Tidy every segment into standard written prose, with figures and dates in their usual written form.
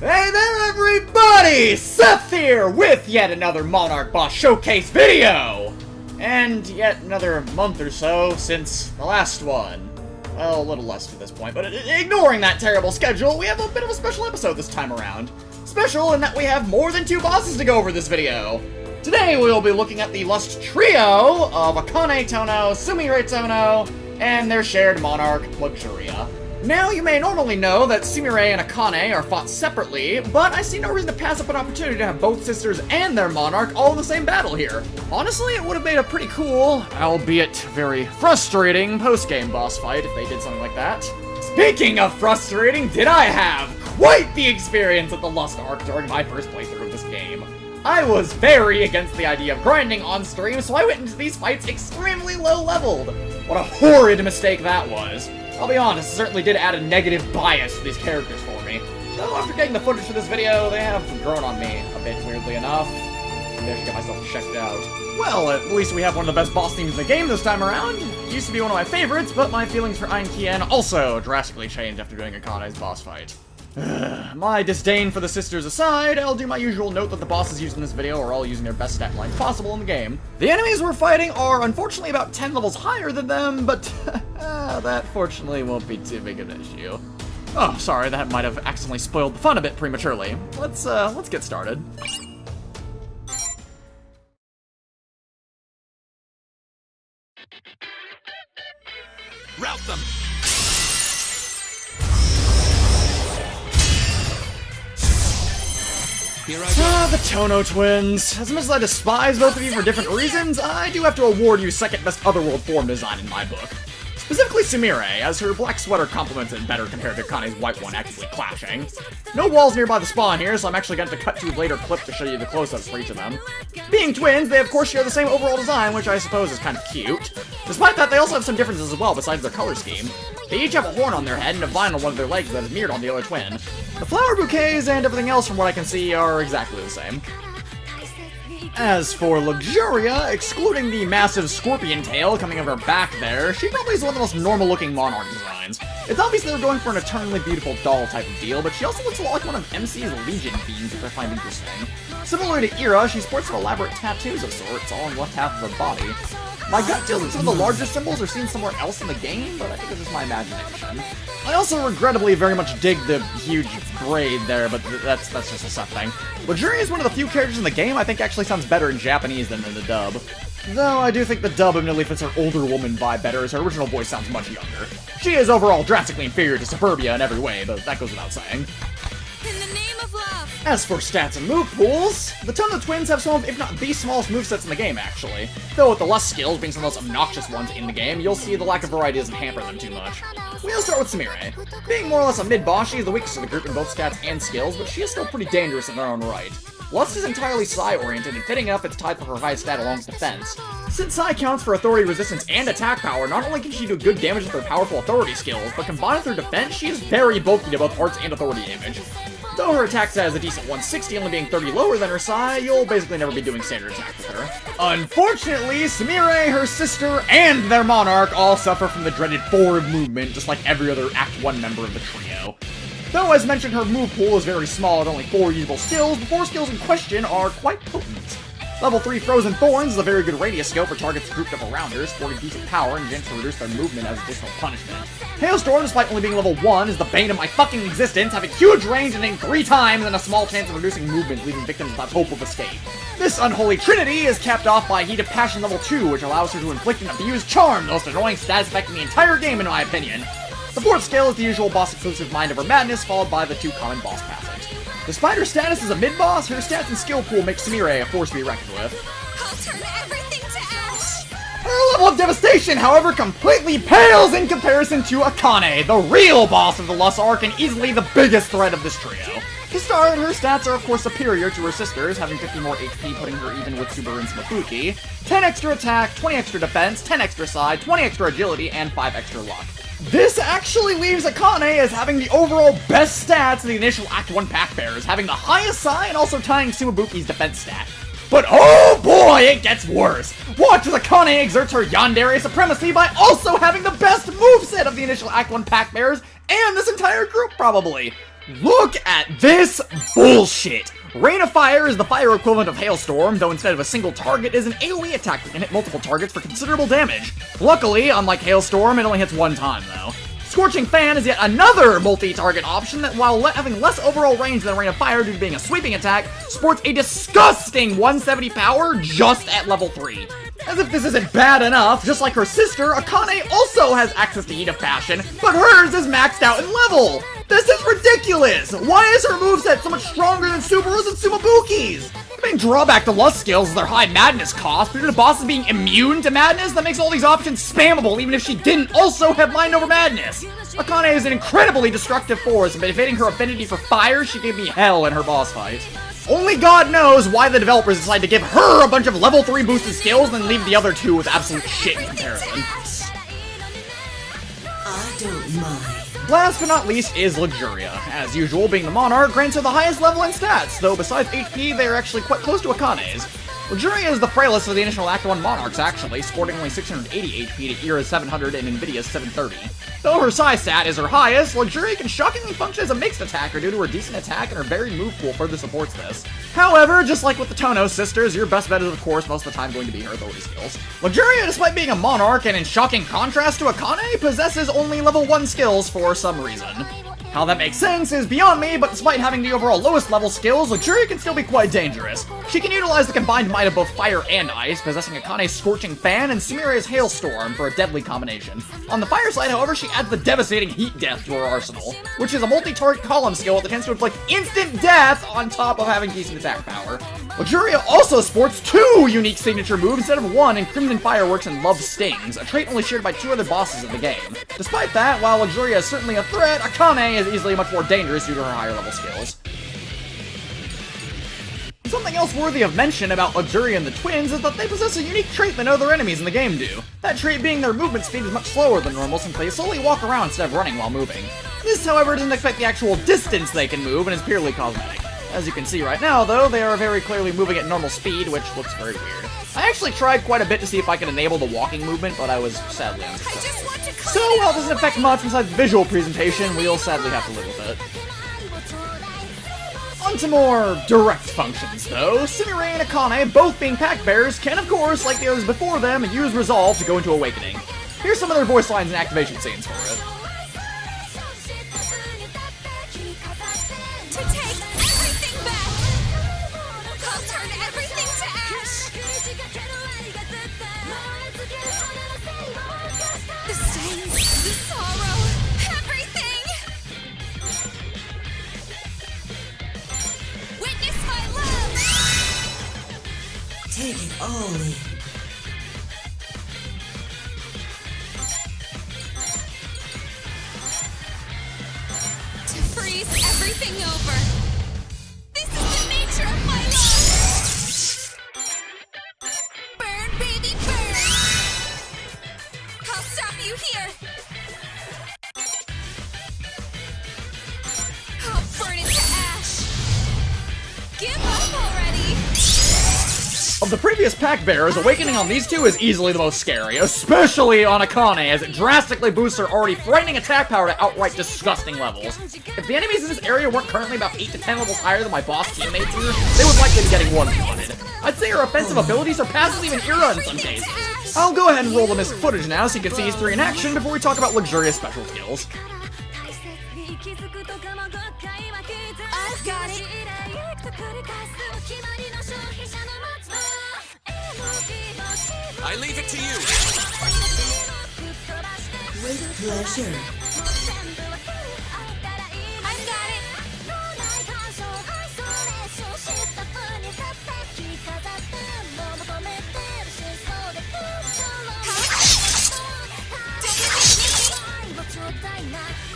Hey there everybody! Seth here with yet another Monarch Boss Showcase video! And yet another month or so since the last one. Well, a little less to this point, but ignoring that terrible schedule, we have a bit of a special episode this time around. Special in that we have more than 2 bosses to go over this video. Today we will be looking at the Lust Trio of Akane Tono, Sumire Tono, and their shared Monarch, Luxuria. Now, you may normally know that Sumire and Akane are fought separately, but I see no reason to pass up an opportunity to have both sisters and their Monarch all in the same battle here. Honestly, it would have made a pretty cool, albeit very frustrating, post-game boss fight if they did something like that. Speaking of frustrating, did I have quite the experience at the Lust Arc during my first playthrough of this game. I was very against the idea of grinding on stream, so I went into these fights extremely low-leveled. What a horrid mistake that was. I'll be honest, it certainly did add a negative bias to these characters for me. Though after getting the footage for this video, they have grown on me a bit, weirdly enough. Maybe I should get myself checked out. Well, at least we have one of the best boss themes in the game this time around. It used to be one of my favorites, but my feelings for Ainkien also drastically changed after doing Akane's boss fight. My disdain for the sisters aside, I'll do my usual note that the bosses used in this video are all using their best stat lines possible in the game. The enemies we're fighting are unfortunately about 10 levels higher than them, but that fortunately won't be too big of an issue. Oh, sorry, that might have accidentally spoiled the fun a bit prematurely. Let's get started. Rout them! Here I go. The Tono twins. As much as I despise both of you for different reasons, I do have to award you second best Otherworld form design in my book. Specifically Sumire, as her black sweater complements it better compared to Kane's white one actively clashing. No walls nearby the spawn here, so I'm actually going to cut to a later clip to show you the close-ups for each of them. Being twins, they of course share the same overall design, which I suppose is kind of cute. Despite that, they also have some differences as well besides their color scheme. They each have a horn on their head and a vine on one of their legs that is mirrored on the other twin. The flower bouquets and everything else from what I can see are exactly the same. As for Luxuria, excluding the massive scorpion tail coming over her back there, she probably is one of the most normal-looking Monarch designs. It's obvious they're going for an eternally beautiful doll type of deal, but she also looks a lot like one of MC's Legion themes, which I find interesting. Similar to Ira, she sports some elaborate tattoos of sorts, all on the left half of her body. My gut feels that some of the larger symbols are seen somewhere else in the game, but I think it's just my imagination. I also regrettably very much dig the huge braid there, but that's just a Seth thing. Luxuria is one of the few characters in the game I think actually sounds better in Japanese than in the dub. Though I do think the dub admittedly fits her older woman vibe better, as her original voice sounds much younger. She is overall drastically inferior to Suburbia in every way, but that goes without saying. In the name of love. As for stats and move pools, the Tono twins have some of, if not the smallest movesets in the game, actually. Though with the Lust skills being some of the most obnoxious ones in the game, you'll see the lack of variety doesn't hamper them too much. We'll start with Sumire. Being more or less a mid-boss, she is the weakest of the group in both stats and skills, but she is still pretty dangerous in her own right. Lust is entirely Psi-oriented, and fitting enough it's tied for her highest stat along with defense. Since Psi counts for authority resistance and attack power, not only can she do good damage with her powerful authority skills, but combined with her defense, she is very bulky to both arts and authority damage. Though her attack stat is a decent 160, only being 30 lower than her Psi, you'll basically never be doing standard attack with her. Unfortunately, Sumire, her sister, and their Monarch all suffer from the dreaded forward movement, just like every other Act 1 member of the trio. Though, as mentioned, her move pool is very small at only 4 usable skills, the 4 skills in question are quite potent. Level 3 Frozen Thorns is a very good radius scope for targets grouped up around her, sporting decent power and chance to reduce their movement as additional punishment. Hailstorm, despite only being level 1, is the bane of my fucking existence, having huge range and hitting 3 times and a small chance of reducing movement, leaving victims without hope of escape. This unholy trinity is capped off by Heat of Passion level 2, which allows her to inflict and abuse Charm, the most annoying status effect in the entire game in my opinion. The 4th skill is the usual boss-exclusive Mind Over Madness, followed by the 2 common boss passives. Despite her status as a mid-boss, her stats and skill pool makes Sumire a force to be reckoned with. I'll turn everything to ash. Her level of devastation, however, completely pales in comparison to Akane, the real boss of the Lust Arc and easily the biggest threat of this trio. To start, her stats are of course superior to her sisters, having 50 more HP, putting her even with Subaru and Smabuki, 10 extra attack, 20 extra defense, 10 extra side, 20 extra agility, and 5 extra luck. This actually leaves Akane as having the overall best stats in the initial Act 1 pack bearers, having the highest Psi and also tying Sumabuki's defense stat. But oh boy, it gets worse! Watch as Akane exerts her yandere supremacy by also having the best moveset of the initial Act 1 pack bearers and this entire group, probably! Look at this bullshit! Rain of Fire is the fire equivalent of Hailstorm, though instead of a single target, is an AoE attack that can hit multiple targets for considerable damage. Luckily, unlike Hailstorm, it only hits one time, though. Scorching Fan is yet another multi-target option that, while having less overall range than Rain of Fire due to being a sweeping attack, sports a disgusting 170 power just at level 3. As if this isn't bad enough, just like her sister, Akane also has access to Heat of Passion, but hers is maxed out in level! This is ridiculous! Why is her moveset so much stronger than Subaru's and Sumabuki's? The main drawback to Lust skills is their high madness cost, but due to bosses being immune to madness, that makes all these options spammable even if she didn't also have Mind Over Madness! Akane is an incredibly destructive force, but evading her affinity for fire, she gave me hell in her boss fight. Only God knows why the developers decided to give her a bunch of level 3 boosted skills and then leave the other two with absolute shit in comparison. I don't mind. Last but not least is Luxuria. As usual, being the Monarch grants her the highest level in stats, though besides HP, they are actually quite close to Akane's. Luxuria is the frailest of the initial Act 1 Monarchs, actually, sporting only 680 HP to Era's 700 and Nvidia's 730. Though her psi stat is her highest, Luxuria can shockingly function as a mixed attacker due to her decent attack, and her varied move pool further supports this. However, just like with the Tono sisters, your best bet is of course most of the time going to be her ability skills. Luxuria, despite being a Monarch and in shocking contrast to Akane, possesses only level 1 skills for some reason. How that makes sense is beyond me, but despite having the overall lowest level skills, Luxuria can still be quite dangerous. She can utilize the combined might of both fire and ice, possessing Akane's Scorching Fan and Sumire's Hailstorm for a deadly combination. On the fire side, however, she adds the devastating Heat Death to her arsenal, which is a multi-target column skill that tends to inflict instant death on top of having decent attack power. Luxuria also sports 2 unique signature moves instead of 1 in Crimson Fireworks and Love Stings, a trait only shared by 2 other bosses in the game. Despite that, while Luxuria is certainly a threat, Akane is easily much more dangerous due to her higher level skills. Something else worthy of mention about Luxuria and the twins is that they possess a unique trait that no other enemies in the game do. That trait being their movement speed is much slower than normal since they solely walk around instead of running while moving. This, however, doesn't affect the actual distance they can move and is purely cosmetic. As you can see right now, though, they are very clearly moving at normal speed, which looks very weird. I actually tried quite a bit to see if I could enable the walking movement, but I was sadly unsuccessful. So, while it doesn't affect much besides visual presentation, we'll sadly have to live with it. On to more direct functions, though. Sumire and Akane, both being pack bearers, can of course, like the others before them, use Resolve to go into Awakening. Here's some of their voice lines and activation scenes for it. To take everything back! I'll turn everything to ash! The stains, the sorrow, everything! Witness my love! Take it all in. To freeze everything over! This is the nature of my love! Burn, baby, burn! I'll stop you here! I'll burn it to ash! Give up already! Of the previous pack bearers, Awakening on these two is easily the most scary, especially on Akane, as it drastically boosts her already frightening attack power to outright disgusting levels. If the enemies in this area weren't currently about 8 to 10 levels higher than my boss teammates are, they would likely be getting one-shotted. I'd say her offensive abilities surpasses even Era in some cases. I'll go ahead and roll the missed footage now so you can see these 3 in action before we talk about Luxuria's special skills. I've got it! I leave it to you. With pleasure. I've got it!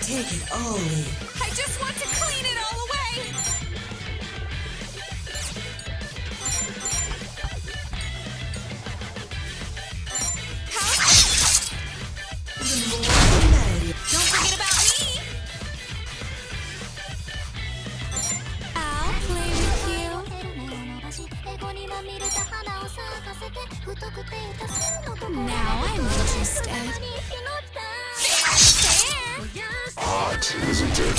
Take it all in. I just want to clean it all away! Don't forget about me! I'll play with you. Now I'm interested. Fair. Art, isn't it?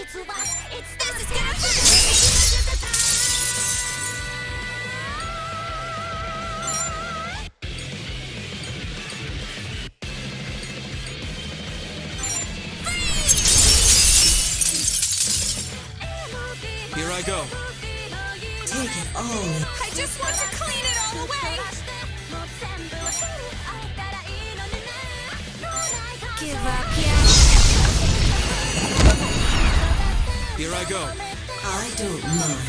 This is gonna hurt! Here I go. Take it all in. I just want to clean it all away! Give up, yeah? Here I go. I don't mind.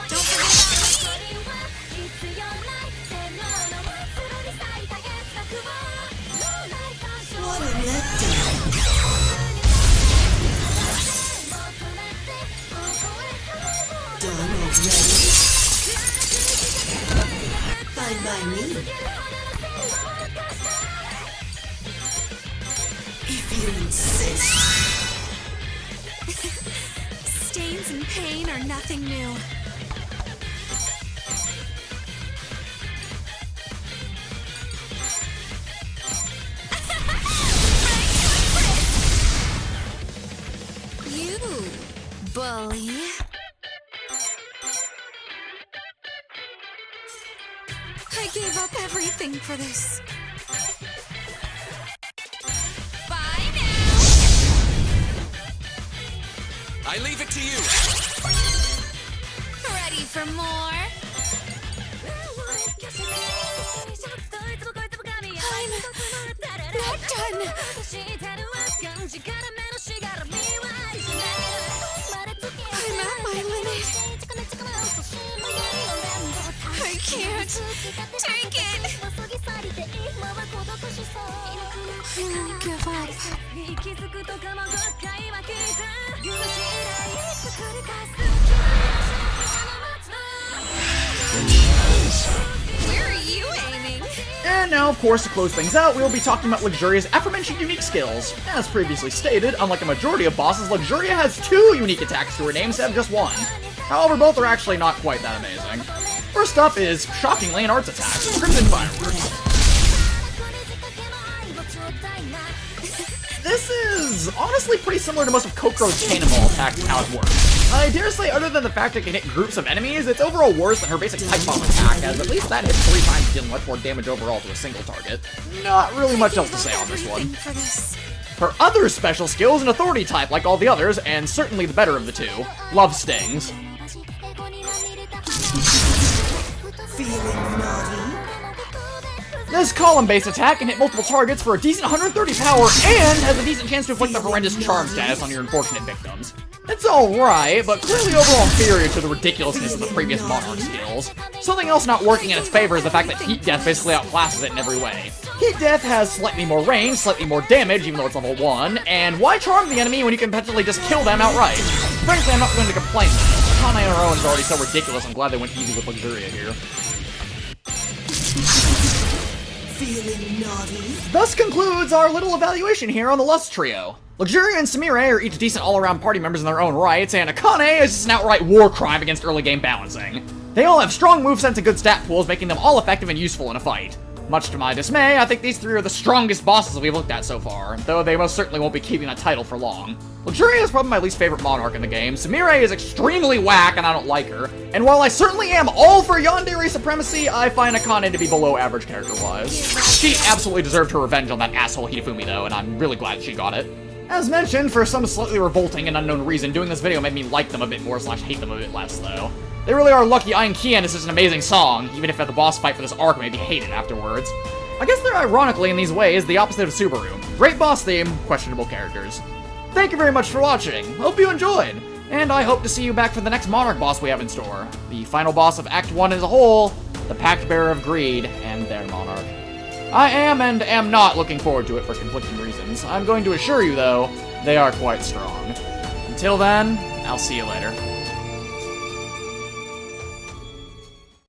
Don't forget about What a letdown. Done already? Fine by me. If you insist. Stains and pain are nothing new. You bully. I gave up everything for this. Bye now. I leave it to you. Ready for more? I'm not done. I'm at my limit. I can't take it. I won't give up. Where are you aiming? And now, of course, to close things out, we will be talking about Luxuria's aforementioned unique skills. As previously stated, unlike a majority of bosses, Luxuria has 2 unique attacks to her name instead of just 1. However, both are actually not quite that amazing. First up is, shockingly, an arts attack, Crimson Fireworks. This is honestly pretty similar to most of Kokoro's Cannonball attacks and how it works. I dare say, other than the fact it can hit groups of enemies, it's overall worse than her basic Pipe Bomb attack, as at least that hits 3 times, dealing much more damage overall to a single target. Not really much else to say on this one. Her other special skill is an authority type like all the others, and certainly the better of the two, Love Stings. Feeling naughty? This column-based attack can hit multiple targets for a decent 130 power and has a decent chance to inflict the horrendous charm status on your unfortunate victims. It's alright, but clearly overall inferior to the ridiculousness of the previous Monarch skills. Something else not working in its favor is the fact that Heat Death basically outclasses it in every way. Heat Death has slightly more range, slightly more damage, even though it's level 1, and why charm the enemy when you can potentially just kill them outright? Frankly, I'm not going to complain though. Akane on her own is already so ridiculous, I'm glad they went easy with Luxuria here. Feeling naughty? Thus concludes our little evaluation here on the Lust Trio. Luxuria and Sumire are each decent all-around party members in their own rights, and Akane is just an outright war crime against early game balancing. They all have strong movesets and good stat pools, making them all effective and useful in a fight. Much to my dismay, I think these 3 are the strongest bosses we've looked at so far, though they most certainly won't be keeping that title for long. Luxuria is probably my least favorite Monarch in the game, Sumire is extremely whack and I don't like her, and while I certainly am all for yandere supremacy, I find Akane to be below average character-wise. She absolutely deserved her revenge on that asshole Hitafumi though, and I'm really glad she got it. As mentioned, for some slightly revolting and unknown reason, doing this video made me like them a bit more / hate them a bit less, though. They really are lucky Ein Kian is such an amazing song, even if at the boss fight for this arc may be hated afterwards. I guess they're ironically, in these ways, the opposite of Subaru. Great boss theme, questionable characters. Thank you very much for watching, hope you enjoyed, and I hope to see you back for the next Monarch boss we have in store. The final boss of Act 1 as a whole, the Pact Bearer of Greed, and their Monarch. I am and am not looking forward to it for conflicting reasons. I'm going to assure you, though, they are quite strong. Until then, I'll see you later.